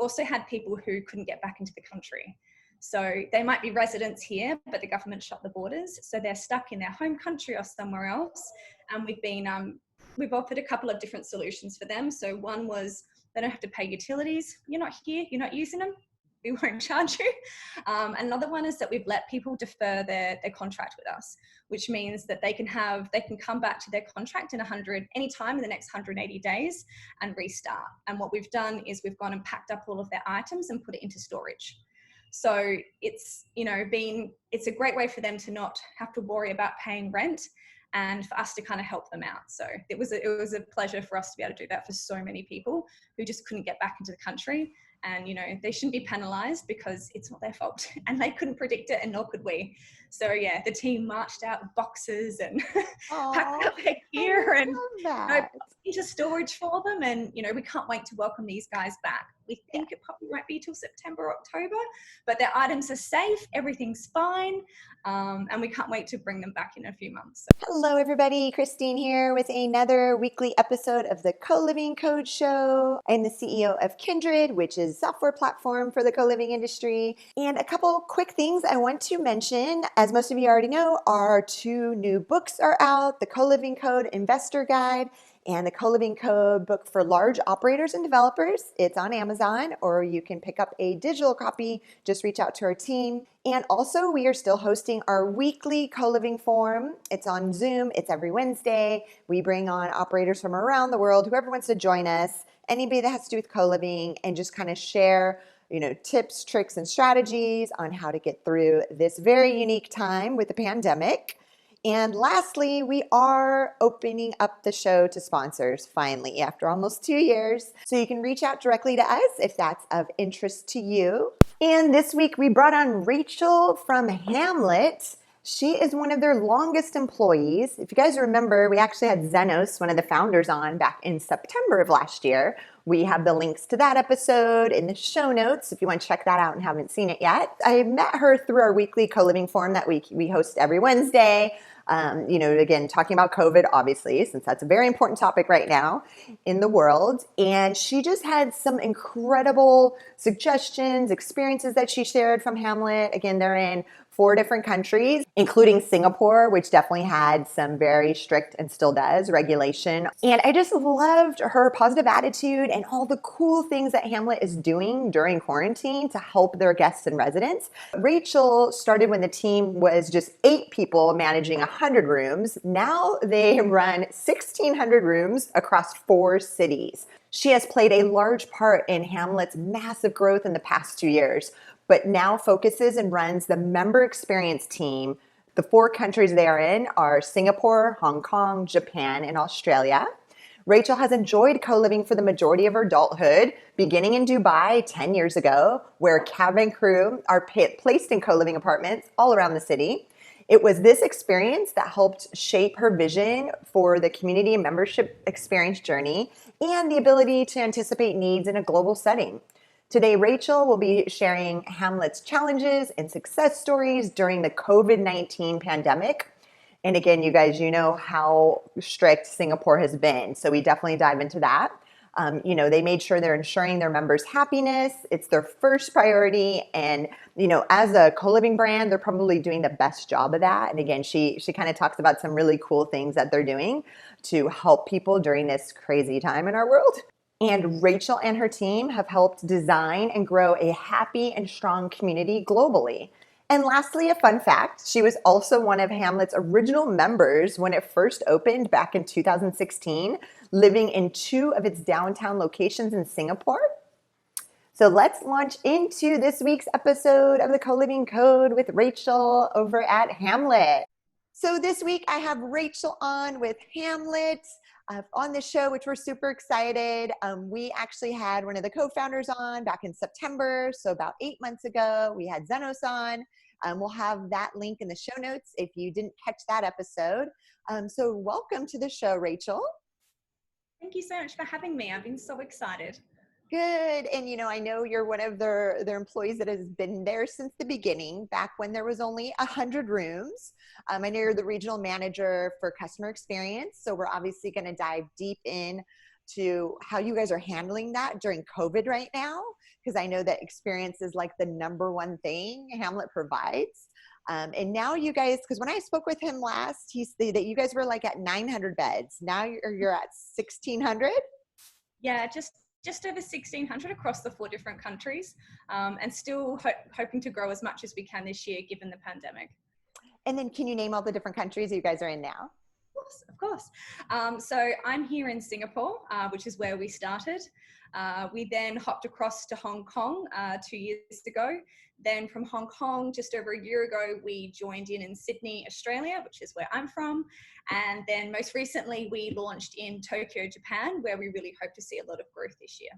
also had people who couldn't get back into the country. So they might be residents here, but the government shut the borders. So they're stuck in their home country or somewhere else. And we've offered a couple of different solutions for them. So one was they don't have to pay utilities. You're not here, you're not using them, we won't charge you. Another one is that we've let people defer their contract with us, which means that they can come back to their contract anytime in the next 180 days and restart. And what we've done is we've gone and packed up all of their items and put it into storage. So it's a great way for them to not have to worry about paying rent, and for us to kind of help them out. So it was a pleasure for us to be able to do that for so many people who just couldn't get back into the country. And, they shouldn't be penalized because it's not their fault and they couldn't predict it, and nor could we. So yeah, the team marched out with boxes and packed up their gear and into storage for them. And, we can't wait to welcome these guys back. We think it probably won't be till September or October, but their items are safe, everything's fine. And we can't wait to bring them back in a few months. Hello, everybody. Christine here with another weekly episode of the Co-Living Code Show. I'm the CEO of Kindred, which is a software platform for the co-living industry. And a couple quick things I want to mention. As most of you already know, our 2 new books are out, the Co-Living Code Investor Guide and the Co-Living Code book for large operators and developers. It's on Amazon, or you can pick up a digital copy. Just reach out to our team. And also, we are still hosting our weekly co-living forum. It's on Zoom. It's every Wednesday. We bring on operators from around the world, whoever wants to join us, anybody that has to do with co-living, and just kind of share tips, tricks, and strategies on how to get through this very unique time with the pandemic. And lastly, we are opening up the show to sponsors finally after almost 2 years. So you can reach out directly to us if that's of interest to you. And this week we brought on Rachael from Hmlet. She is one of their longest employees. If you guys remember, we actually had Zenos, one of the founders, on back in September of last year. We have the links to that episode in the show notes if you want to check that out and haven't seen it yet. I met her through our weekly co-living forum that we host every Wednesday. Again, talking about COVID, obviously, since that's a very important topic right now in the world. And she just had some incredible suggestions, experiences that she shared from Hmlet. Again, they're in 4 different countries, including Singapore, which definitely had some very strict, and still does, regulation. And I just loved her positive attitude and all the cool things that Hmlet is doing during quarantine to help their guests and residents. Rachael started when the team was just 8 people managing 100 rooms. Now they run 1,600 rooms across 4 cities. She has played a large part in Hmlet's massive growth in the past 2 years, but now focuses and runs the member experience team. The 4 countries they are in are Singapore, Hong Kong, Japan, and Australia. Rachael has enjoyed co-living for the majority of her adulthood, beginning in Dubai 10 years ago, where cabin crew are placed in co-living apartments all around the city. It was this experience that helped shape her vision for the community and membership experience journey and the ability to anticipate needs in a global setting. Today, Rachael will be sharing Hmlet's challenges and success stories during the COVID-19 pandemic. And again, you guys, know how strict Singapore has been. So we definitely dive into that. They made sure they're ensuring their members' happiness. It's their first priority. And, as a co-living brand, they're probably doing the best job of that. And again, she kind of talks about some really cool things that they're doing to help people during this crazy time in our world. And Rachael and her team have helped design and grow a happy and strong community globally. And lastly, a fun fact, she was also one of Hmlet's original members when it first opened back in 2016, living in 2 of its downtown locations in Singapore. So let's launch into this week's episode of the Co-Living Code with Rachael over at Hmlet. So this week I have Rachael on with Hmlet. On the show, which we're super excited. We actually had one of the co-founders on back in September, so about 8 months ago. We had Zenos on. We'll have that link in the show notes if you didn't catch that episode. So welcome to the show, Rachael. Thank you so much for having me. I've been so excited. Good. And, I know you're one of their employees that has been there since the beginning, back when there was only 100 rooms. I know you're the regional manager for customer experience. So we're obviously going to dive deep in to how you guys are handling that during COVID right now, because I know that experience is like the number one thing Hmlet provides. And now you guys, because when I spoke with him last, he said that you guys were like at 900 beds. Now you're at 1,600. Yeah, just over 1,600 across the 4 different countries, and still hoping to grow as much as we can this year, given the pandemic. And then can you name all the different countries you guys are in now? Of course. So I'm here in Singapore, which is where we started. We then hopped across to Hong Kong 2 years ago. Then from Hong Kong, just over a year ago, we joined in Sydney, Australia, which is where I'm from. And then most recently, we launched in Tokyo, Japan, where we really hope to see a lot of growth this year.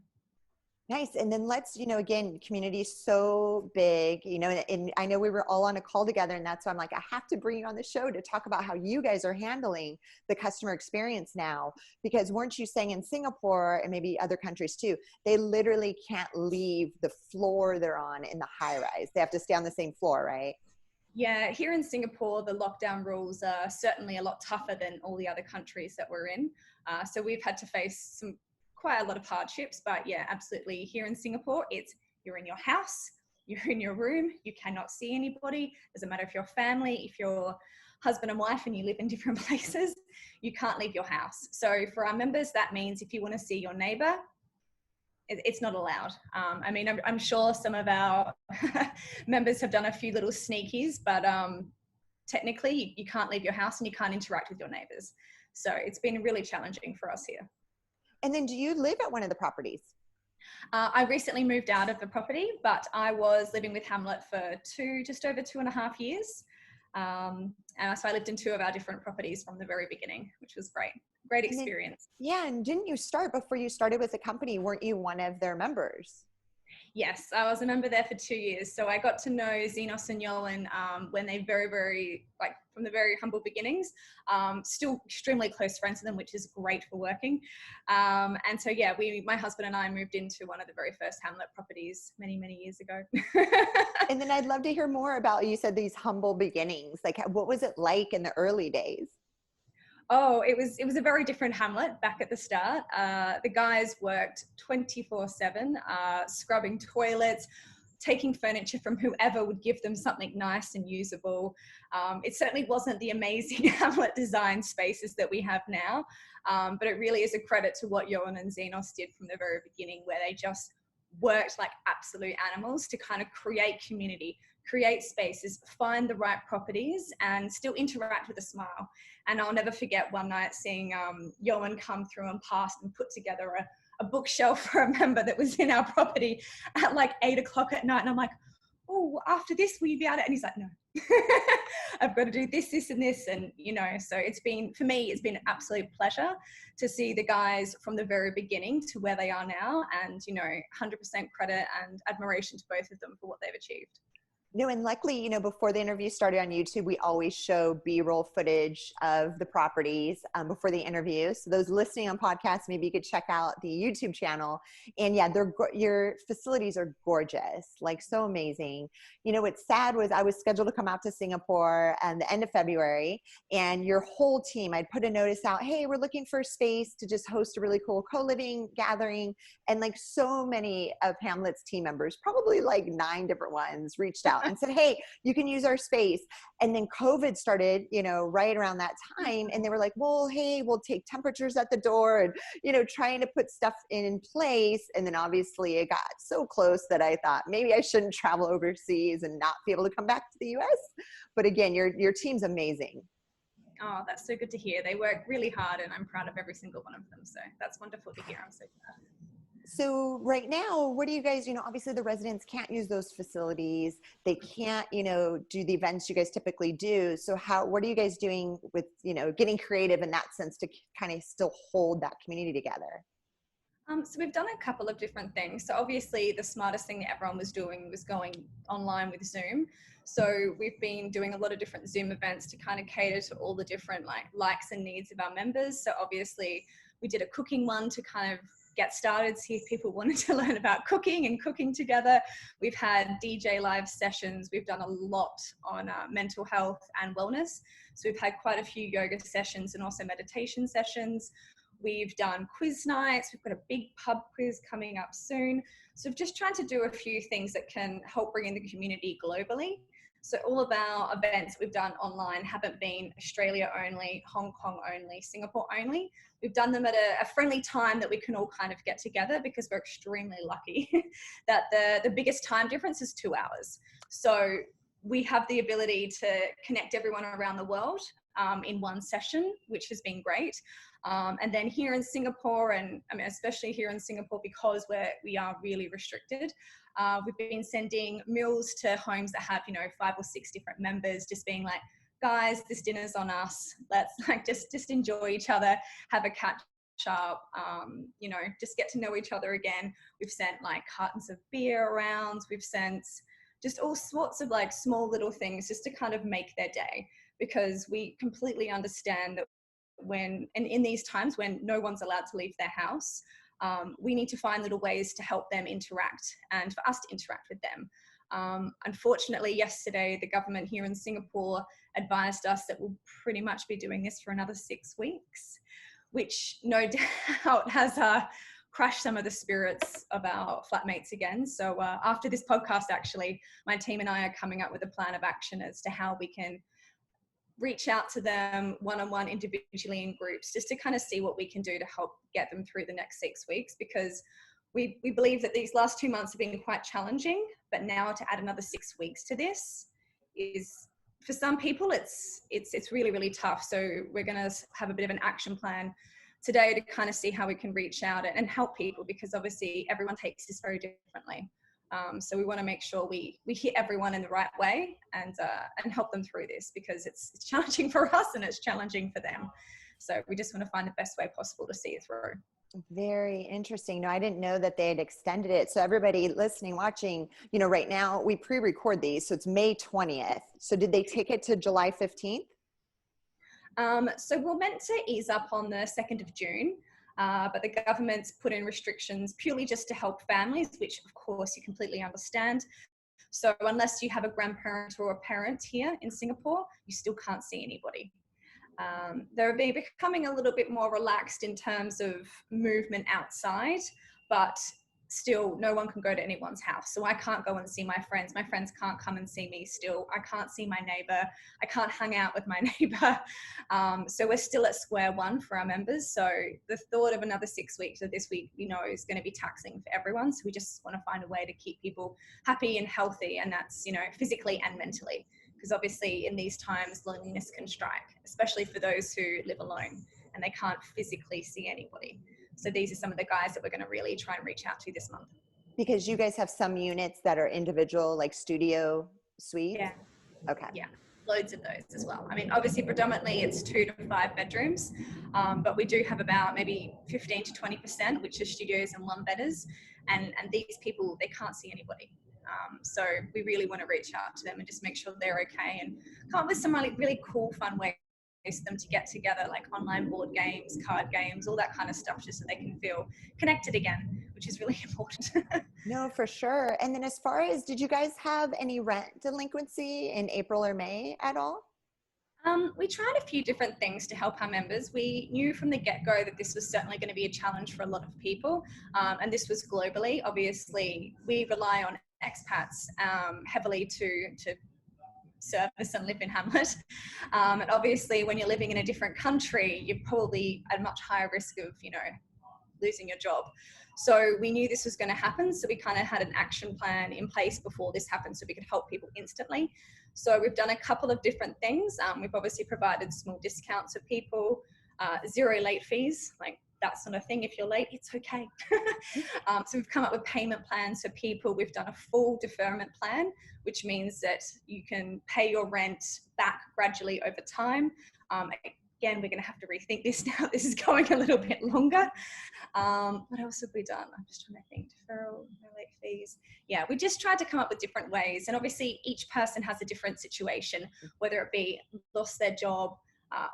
Nice. And then let's, again, community is so big, and I know we were all on a call together, and that's why I'm like, I have to bring you on the show to talk about how you guys are handling the customer experience now, because weren't you saying in Singapore and maybe other countries too, they literally can't leave the floor they're on in the high rise. They have to stay on the same floor, right? Yeah, here in Singapore, the lockdown rules are certainly a lot tougher than all the other countries that we're in. So we've had to face quite a lot of hardships, but yeah, absolutely. Here in Singapore, you're in your house, you're in your room, you cannot see anybody. Doesn't matter if you're family, if you're husband and wife and you live in different places, you can't leave your house. So for our members, that means if you want to see your neighbor, it's not allowed. I'm sure some of our members have done a few little sneakies, but technically you can't leave your house and you can't interact with your neighbors. So it's been really challenging for us here. And then do you live at one of the properties? I recently moved out of the property, but I was living with Hmlet for just over 2.5 years. And so I lived in 2 of our different properties from the very beginning, which was great. Great experience. And didn't you start, before you started with the company, weren't you one of their members? Yes, I was a member there for 2 years. So I got to know Zenos and Yolan when they very, from the very humble beginnings, still extremely close friends with them, which is great for working. And so, yeah, my husband and I moved into one of the very first Hmlet properties many, many years ago. And then I'd love to hear more about, you said these humble beginnings. Like, what was it like in the early days? Oh, it was a very different Hmlet back at the start. The guys worked 24/7, scrubbing toilets, taking furniture from whoever would give them something nice and usable. It certainly wasn't the amazing Hmlet design spaces that we have now, but it really is a credit to what Johan and Zenos did from the very beginning, where they just worked like absolute animals to kind of create community, create spaces, find the right properties, and still interact with a smile. And I'll never forget one night seeing Johan come through and pass and put together a bookshelf for a member that was in our property at like 8 o'clock at night. And I'm like, oh, after this, will you be able to? And he's like, no, I've got to do this, this, and this. And, so for me, it's been an absolute pleasure to see the guys from the very beginning to where they are now. And, 100% credit and admiration to both of them for what they've achieved. No, and luckily, before the interview started on YouTube, we always show B-roll footage of the properties before the interview. So those listening on podcasts, maybe you could check out the YouTube channel. And yeah, your facilities are gorgeous, like so amazing. What's sad was I was scheduled to come out to Singapore at the end of February, and your whole team, I'd put a notice out, hey, we're looking for a space to just host a really cool co-living gathering. And like so many of Hmlet's team members, probably like 9 different ones, reached out and said, hey, you can use our space. And then COVID started, right around that time. And they were like, well, hey, we'll take temperatures at the door and, trying to put stuff in place. And then obviously it got so close that I thought maybe I shouldn't travel overseas and not be able to come back to the US. But again, your team's amazing. Oh, that's so good to hear. They work really hard and I'm proud of every single one of them. So that's wonderful to hear. I'm so glad. So right now, what do you guys, obviously the residents can't use those facilities. They can't, do the events you guys typically do. So what are you guys doing with, getting creative in that sense to kind of still hold that community together? So we've done a couple of different things. So obviously the smartest thing that everyone was doing was going online with Zoom. So we've been doing a lot of different Zoom events to kind of cater to all the different likes and needs of our members. So obviously we did a cooking one to kind of get started, see if people wanted to learn about cooking and cooking together. We've had DJ live sessions. We've done a lot on mental health and wellness. So we've had quite a few yoga sessions and also meditation sessions. We've done quiz nights. We've got a big pub quiz coming up soon. So we've just trying to do a few things that can help bring in the community globally. So all of our events we've done online haven't been Australia only, Hong Kong only, Singapore only. We've done them at a friendly time that we can all kind of get together, because we're extremely lucky that the biggest time difference is 2 hours. So we have the ability to connect everyone around the world in one session, which has been great. And then here in Singapore, and I mean, especially here in Singapore, because we are really restricted, we've been sending meals to homes that have, 5 or 6 different members, just being like, guys, this dinner's on us. Let's like just enjoy each other, have a catch up, just get to know each other again. We've sent like cartons of beer around. We've sent just all sorts of like small little things just to kind of make their day, because we completely understand that in these times when no one's allowed to leave their house, we need to find little ways to help them interact and for us to interact with them. Unfortunately, yesterday, the government here in Singapore advised us that we'll pretty much be doing this for another 6 weeks, which no doubt has crushed some of the spirits of our flatmates again. So after this podcast, actually, my team and I are coming up with a plan of action as to how we can reach out to them one-on-one, individually, in groups, just to kind of see what we can do to help get them through the next 6 weeks, because we believe that these last 2 months have been quite challenging, but now to add another 6 weeks to this is, for some people, it's really, really tough. So we're going to have a bit of an action plan today to kind of see how we can reach out and help people, because obviously everyone takes this very differently. So we want to make sure we hit everyone in the right way and help them through this, because it's challenging for us and it's challenging for them. So we just want to find the best way possible to see it through. Very interesting. No, I didn't know that they had extended it. So everybody listening, watching, right now we pre-record these, so it's May 20th. So did they take it to July 15th? So we're meant to ease up on the 2nd of June. But the government's put in restrictions purely just to help families, which of course you completely understand. So unless you have a grandparent or a parent here in Singapore, you still can't see anybody. They're becoming a little bit more relaxed in terms of movement outside, but still no one can go to anyone's house. So I can't go and see my friends. My friends can't come and see me still. I can't see my neighbor. I can't hang out with my neighbor. So we're still at square one for our members. So the thought of another 6 weeks of this week, is going to be taxing for everyone. So we just want to find a way to keep people happy and healthy. And that's, physically and mentally, because obviously in these times, loneliness can strike, especially for those who live alone and they can't physically see anybody. So these are some of the guys that we're going to really try and reach out to this month. Because you guys have some units that are individual, like studio suites? Yeah. Okay. Yeah, loads of those as well. I mean, obviously, predominantly it's 2 to 5 bedrooms, but we do have about maybe 15 to 20%, which are studios and 1-bedders. And these people, they can't see anybody. So we really want to reach out to them and just make sure they're okay and come up with some really cool, fun ways for them to get together, like online board games, card games, all that kind of stuff, just so they can feel connected again, which is really important. No, for sure. And then as far as, did you guys have any rent delinquency in April or May at all? We tried a few different things to help our members. We knew from the get-go that this was certainly going to be a challenge for a lot of people, and this was globally. Obviously, we rely on expats heavily to service and live in Hmlet. And obviously, when you're living in a different country, you're probably at a much higher risk of, losing your job. So we knew this was going to happen. So we kind of had an action plan in place before this happened so we could help people instantly. So we've done a couple of different things. We've obviously provided small discounts for people, 0 late fees, like that sort of thing. If you're late, it's okay. So we've come up with payment plans for people. We've done a full deferment plan, which means that you can pay your rent back gradually over time. Again, we're going to have to rethink this now. This is going a little bit longer. What else have we done? I'm just trying to think. Deferral, no late fees. Yeah, we just tried to come up with different ways. And obviously each person has a different situation, whether it be lost their job,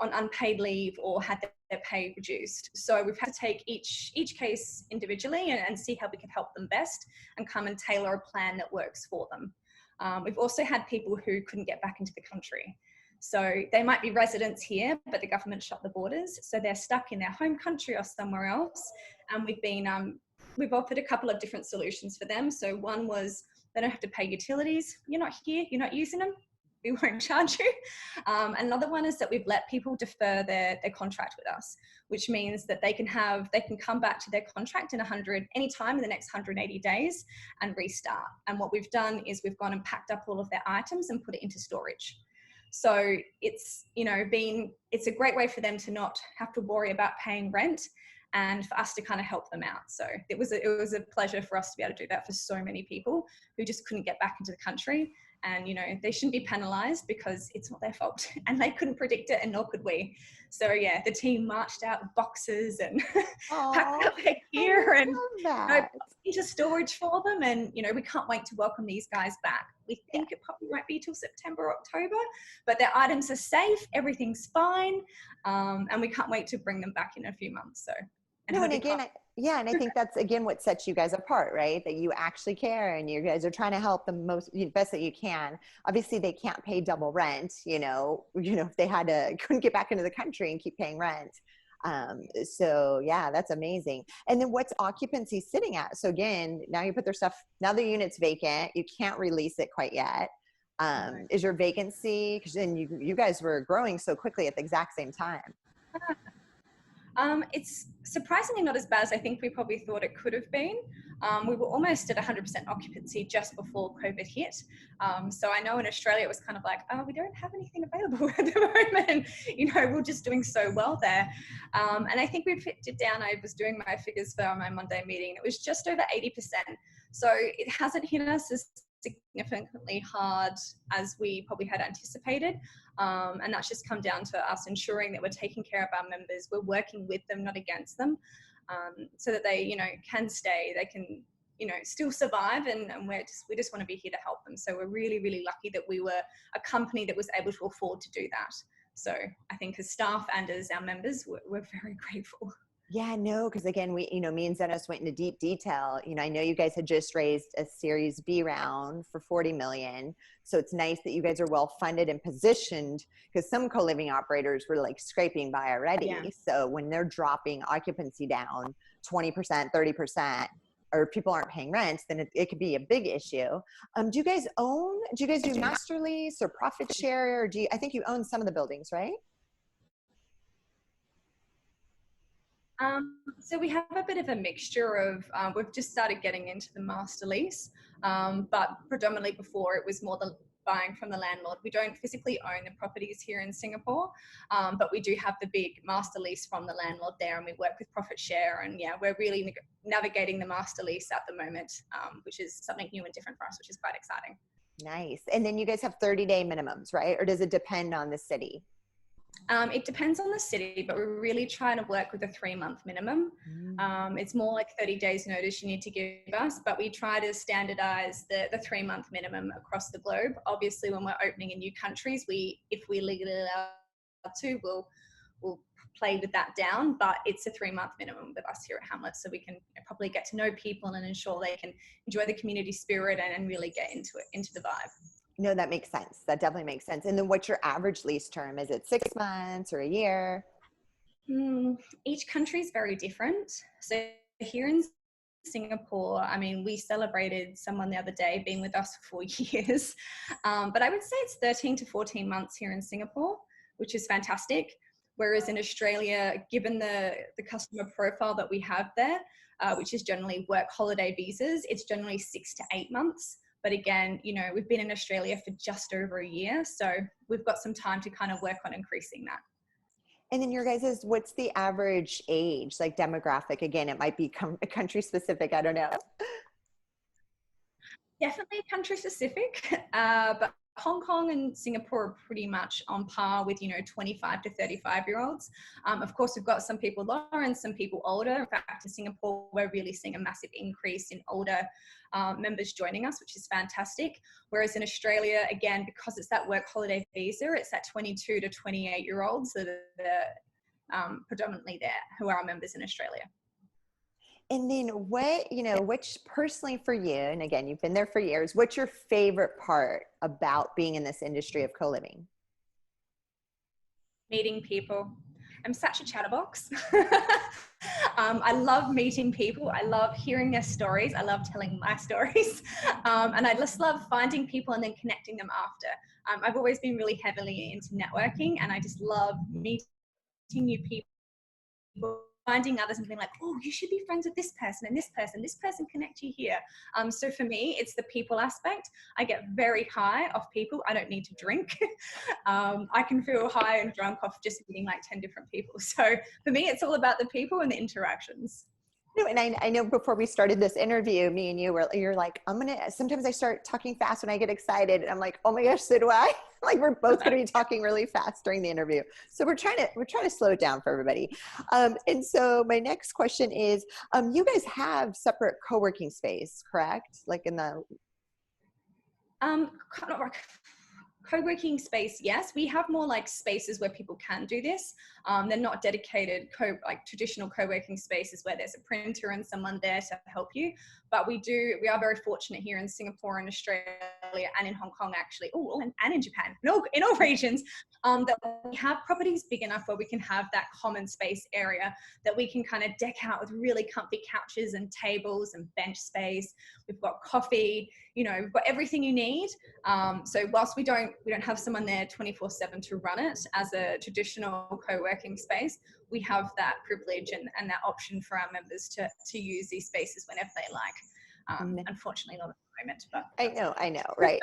on unpaid leave, or had their pay reduced. So we've had to take each case individually and see how we can help them best and come and tailor a plan that works for them. We've also had people who couldn't get back into the country. So they might be residents here, but the government shut the borders. So they're stuck in their home country or somewhere else. And we've offered a couple of different solutions for them. So one was they don't have to pay utilities. You're not here, you're not using them, we won't charge you. Another one is that we've let people defer their contract with us, which means that they can come back to their contract any time in the next 180 days and restart. And what we've done is we've gone and packed up all of their items and put it into storage. So it's a great way for them to not have to worry about paying rent, and for us to kind of help them out. So it was a pleasure for us to be able to do that for so many people who just couldn't get back into the country. And they shouldn't be penalized because it's not their fault, and they couldn't predict it, and nor could we. So yeah, the team marched out with boxes and packed up their gear and into storage for them. And we can't wait to welcome these guys back. We think it probably won't be till September or October, but their items are safe, everything's fine, and we can't wait to bring them back in a few months. So and again, and I think that's again what sets you guys apart, right? That you actually care, and you guys are trying to help the best that you can. Obviously, they can't pay double rent, if they couldn't get back into the country and keep paying rent. So yeah, that's amazing. And then what's occupancy sitting at? So again, now you put their stuff, now the unit's vacant, you can't release it quite yet. Is your vacancy, because then you guys were growing so quickly at the exact same time? It's surprisingly not as bad as I think we probably thought it could have been. We were almost at 100% occupancy just before COVID hit. So I know in Australia it was kind of like, oh, we don't have anything available at the moment. We're just doing so well there. And I think we picked it down. I was doing my figures for my Monday meeting. It was just over 80%. So it hasn't hit us as significantly hard as we probably had anticipated, and that's just come down to us ensuring that we're taking care of our members, we're working with them, not against them, so that they can stay, they can still survive, and we just want to be here to help them. So we're really, really lucky that we were a company that was able to afford to do that. So I think as staff and as our members, we're very grateful. Yeah, no, because again, me and Zenos went into deep detail. I know you guys had just raised a Series B round for 40 million. So it's nice that you guys are well funded and positioned, because some co-living operators were like scraping by already. Yeah. So when they're dropping occupancy down 20%, 30%, or people aren't paying rent, then it could be a big issue. Do you guys do master lease or profit share? Or I think you own some of the buildings, right? So we have a bit of a mixture of, we've just started getting into the master lease, but predominantly before it was more the buying from the landlord. We don't physically own the properties here in Singapore, but we do have the big master lease from the landlord there, and we work with profit share, and yeah, we're really navigating the master lease at the moment, which is something new and different for us, which is quite exciting. Nice. And then you guys have 30-day minimums, right? Or does it depend on the city? It depends on the city, but we're really trying to work with a 3-month minimum. It's more like 30 days notice you need to give us, but we try to standardize the 3-month minimum across the globe. Obviously, when we're opening in new countries, if we legally allowed to, we'll play with that down, but it's a 3-month minimum with us here at Hmlet, so we can probably get to know people and ensure they can enjoy the community spirit and really get into the vibe. No, that makes sense. That definitely makes sense. And then what's your average lease term? Is it 6 months or a year? Each country is very different. So here in Singapore, we celebrated someone the other day being with us for 4 years. But I would say it's 13 to 14 months here in Singapore, which is fantastic. Whereas in Australia, given the customer profile that we have there, which is generally work holiday visas, it's generally 6 to 8 months. But again, we've been in Australia for just over a year, so we've got some time to kind of work on increasing that. And then your guys' what's the average age, like demographic? Again, it might be country specific, I don't know. Definitely country specific, but Hong Kong and Singapore are pretty much on par with, 25 to 35-year-olds. Of course, we've got some people lower and some people older. In fact, in Singapore, we're really seeing a massive increase in older members joining us, which is fantastic. Whereas in Australia, again, because it's that work holiday visa, it's that 22 to 28-year-olds that are predominantly there who are our members in Australia. And then which personally for you, and again, you've been there for years, what's your favorite part about being in this industry of co-living? Meeting people. I'm such a chatterbox. I love meeting people. I love hearing their stories. I love telling my stories. And I just love finding people and then connecting them after. I've always been really heavily into networking, and I just love meeting new people, finding others and being like, oh, you should be friends with this person and this person connect you here. So for me, it's the people aspect. I get very high off people. I don't need to drink. I can feel high and drunk off just meeting like 10 different people. So for me, it's all about the people and the interactions. No, and I know before we started this interview, me and you're like, sometimes I start talking fast when I get excited. And I'm like, oh my gosh, so do I. Like we're both going to be talking really fast during the interview. So we're trying to slow it down for everybody. And so my next question is, you guys have separate co-working space, correct? Like in the co-working space, yes. We have more like spaces where people can do this. They're not dedicated like traditional co-working spaces where there's a printer and someone there to help you. But we are very fortunate here in Singapore and Australia and in Hong Kong actually, and in Japan, in all regions, that we have properties big enough where we can have that common space area that we can kind of deck out with really comfy couches and tables and bench space. We've got coffee, we've got everything you need. So whilst we don't have someone there 24/7 to run it as a traditional co-working space, we have that privilege and that option for our members to use these spaces whenever they like. Unfortunately not at the moment, but I know, right?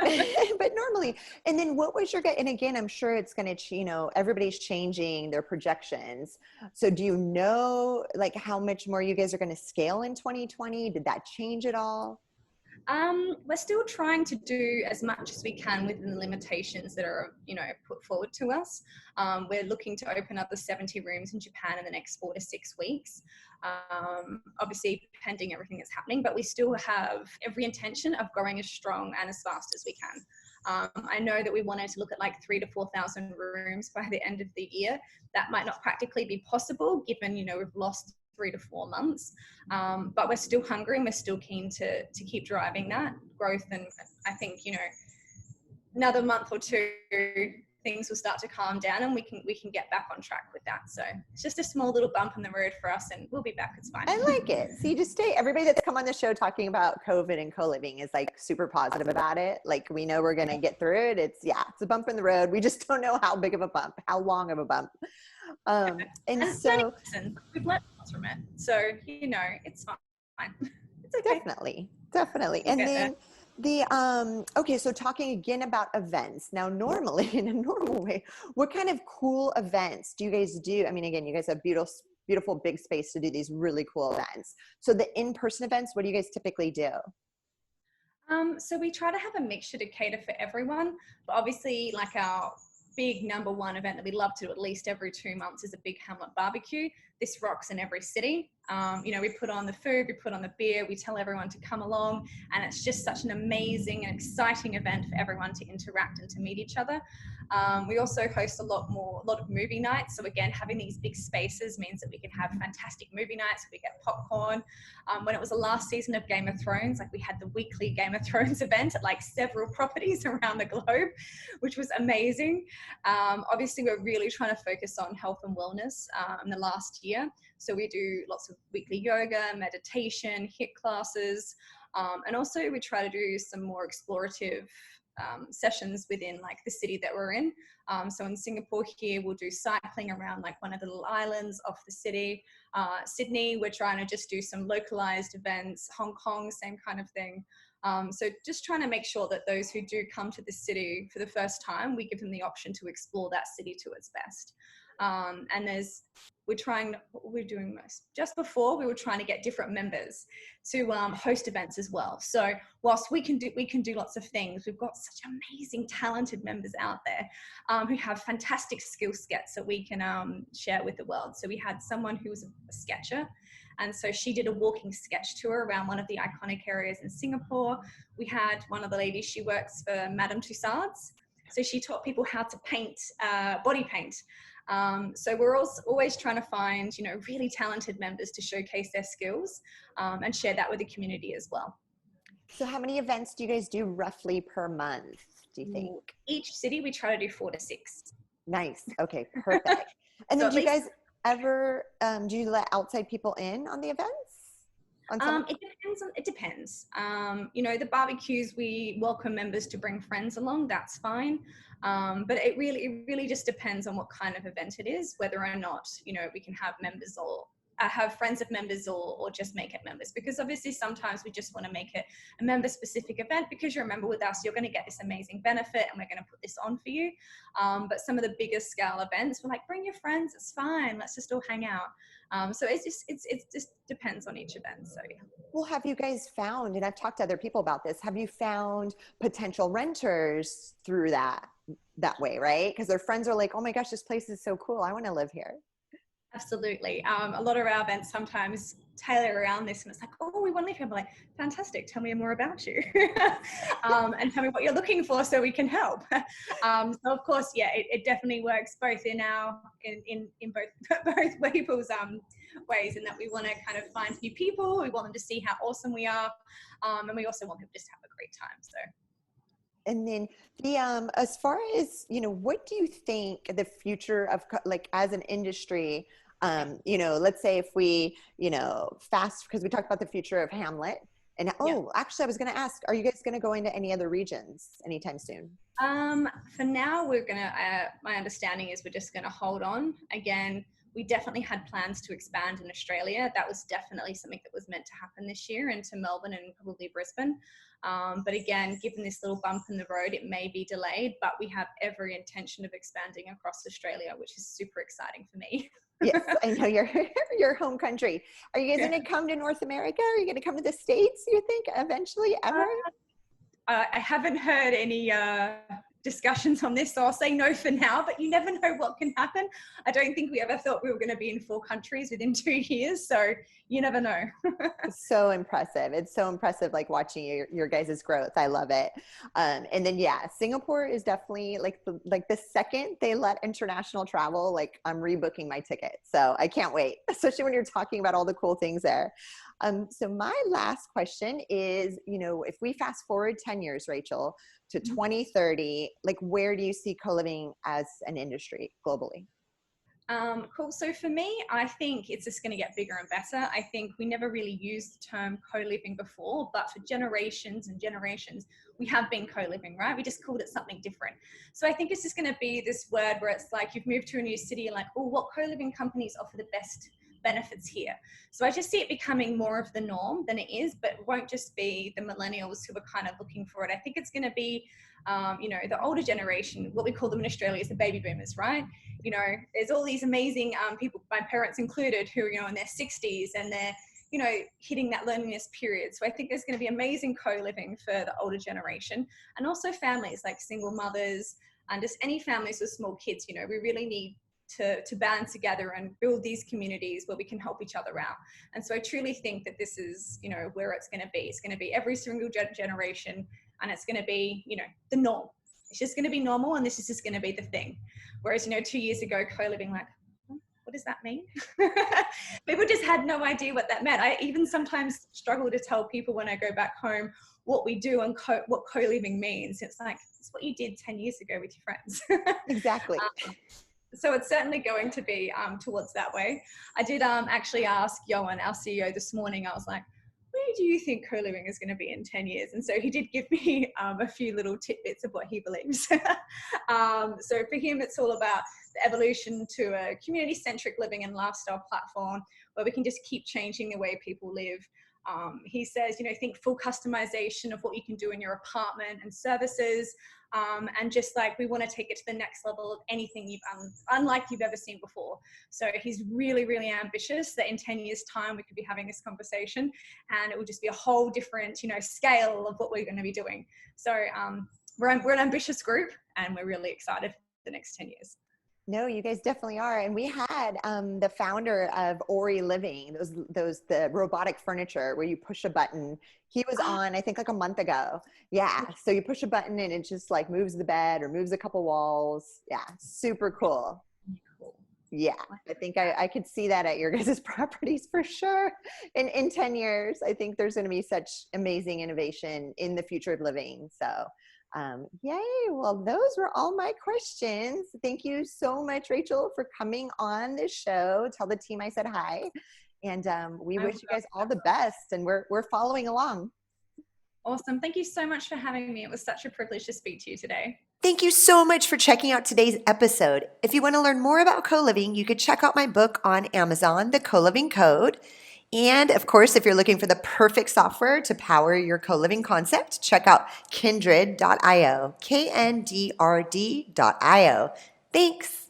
But normally, and then what was your gut? And again, I'm sure it's going to, everybody's changing their projections. So do you know like how much more you guys are going to scale in 2020? Did that change at all? We're still trying to do as much as we can within the limitations that are, put forward to us. We're looking to open up the 70 rooms in Japan in the next 4 to 6 weeks. Obviously, pending everything that's happening, but we still have every intention of growing as strong and as fast as we can. I know that we wanted to look at like 3,000 to 4,000 rooms by the end of the year. That might not practically be possible given, we've lost 3 to 4 months, but we're still hungry and we're still keen to keep driving that growth. And I think another month or two things will start to calm down and we can get back on track with that. So it's just a small little bump in the road for us and we'll be back. It's fine. I like it. So you just stay, everybody that's come on the show talking about COVID and co-living is like super positive about it. Like we know we're going to get through it. It's a bump in the road. We just don't know how big of a bump, how long of a bump. And so we've learned from it. So, it's fine. It's okay. Definitely. And then okay, so talking again about events. Now, normally in a normal way, what kind of cool events do you guys do? I mean, again, you guys have beautiful big space to do these really cool events. So the in-person events, what do you guys typically do? So we try to have a mixture to cater for everyone, but obviously like our big number one event that we love to do at least every 2 months is a big Hmlet barbecue. This rocks in every city. We put on the food, we put on the beer, we tell everyone to come along, and it's just such an amazing and exciting event for everyone to interact and to meet each other. We also host a lot of movie nights. So again, having these big spaces means that we can have fantastic movie nights. We get popcorn. When it was the last season of Game of Thrones, like we had the weekly Game of Thrones event at like several properties around the globe, which was amazing. Obviously, we're really trying to focus on health and wellness in the last year. So we do lots of weekly yoga, meditation, HIIT classes, and also we try to do some more explorative sessions within like the city that we're in. So in Singapore here, we'll do cycling around like one of the little islands off the city. Sydney, we're trying to just do some localized events. Hong Kong, same kind of thing. So just trying to make sure that those who do come to the city for the first time, we give them the option to explore that city to its best. And just before we were trying to get different members to host events as well. So whilst we can do lots of things, we've got such amazing talented members out there who have fantastic skill sets that we can share with the world. So we had someone who was a sketcher, and so she did a walking sketch tour around one of the iconic areas in Singapore. We had one of the ladies, she works for Madame Tussauds, so she taught people how to paint, body paint. So we're always trying to find, really talented members to showcase their skills and share that with the community as well. So how many events do you guys do roughly per month, do you think? Each city, we try to do 4 to 6. Nice. Okay, perfect. And So then at do you least guys ever, do you let outside people in on the events? On some? it depends. You know, the barbecues, we welcome members to bring friends along. That's fine. But it really just depends on what kind of event it is, whether or not, you know, we can have members or have friends of members or just make it members, because obviously sometimes we just want to make it a member specific event because you're a member with us, you're going to get this amazing benefit and we're going to put this on for you. But some of the bigger scale events, we're like, bring your friends, it's fine, let's just all hang out. So it just depends on each event. So yeah. Well, have you guys found, and I've talked to other people about this, have you found potential renters through that way, right? Because their friends are like, oh my gosh, this place is so cool, I want to live here. Absolutely. A lot of our events sometimes tailor around this, and it's like, oh, we want to live here. I'm like, fantastic. Tell me more about you, and tell me what you're looking for so we can help. So of course, yeah, it definitely works both in both people's ways, in that we want to kind of find new people. We want them to see how awesome we are, and we also want them just to have a great time. So. And then the as far as, you know, what do you think the future of like as an industry, you know, let's say if we, you know, because we talked about the future of Hmlet, and actually I was going to ask, are you guys going to go into any other regions anytime soon? For now, we're gonna. My understanding is we're just gonna hold on. Again, we definitely had plans to expand in Australia. That was definitely something that was meant to happen this year, into Melbourne and probably Brisbane. But again, given this little bump in the road, it may be delayed, but we have every intention of expanding across Australia, which is super exciting for me. Yes, I know your home country. Are you guys going to come to North America? Are you going to come to the States, you think, eventually, ever? I haven't heard any discussions on this, so I'll say no for now, but you never know what can happen. I don't think we ever thought we were going to be in 4 countries within 2 years, so you never know. So impressive. It's so impressive, like watching your guys' growth. I love it. And then, yeah, Singapore is definitely like the second they let international travel, like I'm rebooking my ticket. So I can't wait, especially when you're talking about all the cool things there. So my last question is, you know, if we fast forward 10 years, Rachael, to 2030, like where do you see co-living as an industry globally? Cool. So for me, I think it's just going to get bigger and better. I think we never really used the term co-living before, but for generations and generations, we have been co-living, right? We just called it something different. So I think it's just going to be this word where it's like you've moved to a new city and like, oh, what co-living companies offer the best benefits here? So I just see it becoming more of the norm than it is, but it won't just be the millennials who are kind of looking for it. I think it's going to be, you know, the older generation. What we call them in Australia is the baby boomers, right? You know, there's all these amazing people, my parents included, who are, you know, in their 60s and they're, you know, hitting that loneliness period. So I think there's going to be amazing co-living for the older generation, and also families like single mothers and just any families with small kids. You know, we really need to band together and build these communities where we can help each other out. And so I truly think that this is, you know, where it's going to be. It's going to be every single generation, and it's going to be, you know, the norm. It's just going to be normal, and this is just going to be the thing. Whereas, you know, 2 years ago, co-living, like, what does that mean? People just had no idea what that meant. I even sometimes struggle to tell people when I go back home what we do and what co-living means. It's like, it's what you did 10 years ago with your friends. Exactly. So it's certainly going to be towards that way. I did actually ask Johan, our CEO, this morning. I was like, where do you think co-living is going to be in 10 years? And so he did give me a few little tidbits of what he believes. So for him, it's all about the evolution to a community-centric living and lifestyle platform where we can just keep changing the way people live. He says, you know, think full customization of what you can do in your apartment and services. And just like, we want to take it to the next level of anything unlike you've ever seen before. So he's really, really ambitious that in 10 years time, we could be having this conversation and it will just be a whole different, you know, scale of what we're going to be doing. So we're an ambitious group and we're really excited for the next 10 years. No, you guys definitely are. And we had the founder of Ori Living, the robotic furniture where you push a button. He was on, I think, like a month ago. Yeah. So you push a button and it just like moves the bed or moves a couple walls. Yeah. Super cool. Yeah. I think I could see that at your guys' properties for sure. In 10 years, I think there's going to be such amazing innovation in the future of living. So Yay. Well, those were all my questions. Thank you so much, Rachel, for coming on the show. Tell the team I said hi. And we wish you guys all the best. And we're following along. Awesome. Thank you so much for having me. It was such a privilege to speak to you today. Thank you so much for checking out today's episode. If you want to learn more about co-living, you could check out my book on Amazon, The Co-Living Code. And of course, if you're looking for the perfect software to power your co-living concept, check out kindred.io, KNDRD.io. Thanks.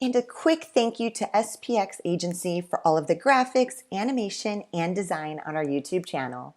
And a quick thank you to SPX Agency for all of the graphics, animation, and design on our YouTube channel.